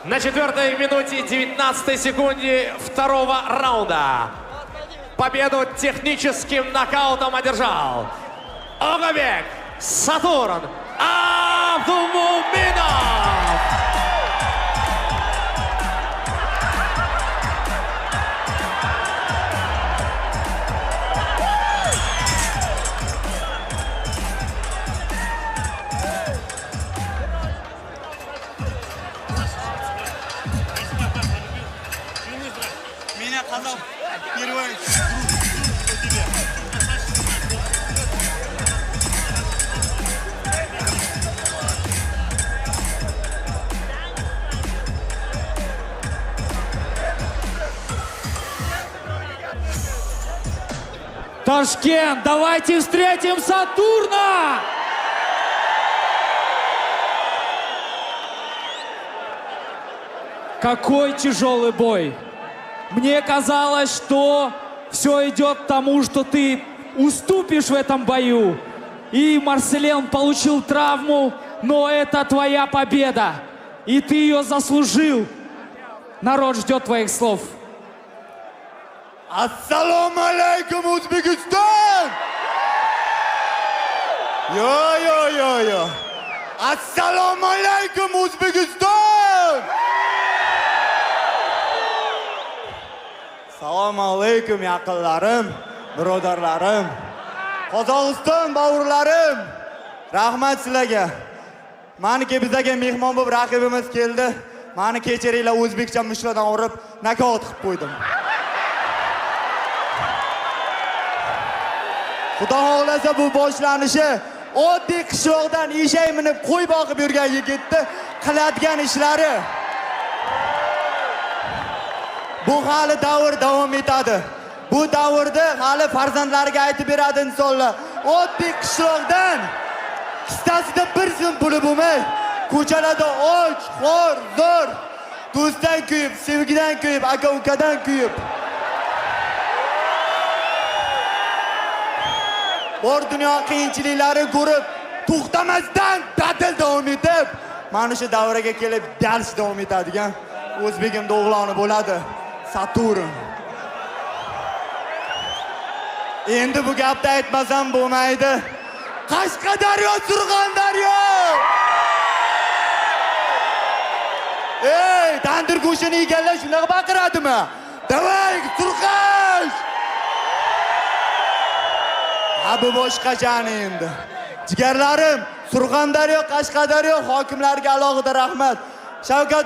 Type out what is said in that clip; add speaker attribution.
Speaker 1: На 4-й минуте 19 секунде второго раунда победу техническим нокаутом одержал Огабек Сатурн Абдумуминов.
Speaker 2: Меня казал первый.
Speaker 3: Ташкент, давайте встретим Сатурна! Какой тяжелый бой! Мне казалось, что все идет к тому, что ты уступишь в этом бою. И Марселен получил травму, но это твоя победа. И ты ее заслужил. Народ ждет твоих слов.
Speaker 2: Assalomu alaykum O'zbekiston! Yo. Assalomu alaykum O'zbekiston! Assalomu alaykum yaqinlarim, birodarlarim. Qozog'iston bavurlarim. Rahmat sizlarga. Meniki bizga mehmon bo'lib raqibimiz keldi. Meni kechiringlar, o'zbekcha mushlardan urib nokaut qilib qo'ydim. Xudo xohlasa bu boshlanishi oddiy qishloqdan eshak minib qo'y boqib yurgan yigitni qiladigan ishlari. Bu hali davr davom etadi. Bu davrda hali farzandlariga aytib beradi insonlar. Oddiy qishloqdan qistasida bir so'm puli bo'lmay, ko'chalarda och, xor, zo'r, do'stdan kuyib, sevgidan kuyib, aka-ukadan kuyib. Bor dunyo qiyinchiliklari ko'rib, to'xtamasdan ta'til davom etib, mana shu davraga kelib dars davom etadigan o'zbegimda o'g'loni bo'ladi, Saturn. Endi bu gapni aytmasam bo'lmaydi. Qashqadaryo, Surxondaryo! Ey, tandir go'shtini yeganlar shunaqa baqiradimi? Davay, Surxondaryo! Ha, bu boshqachani endi. Jigarlarim, Surxondaryo, Qashqadaryo hokimlariga alohida rahmat. Shavkat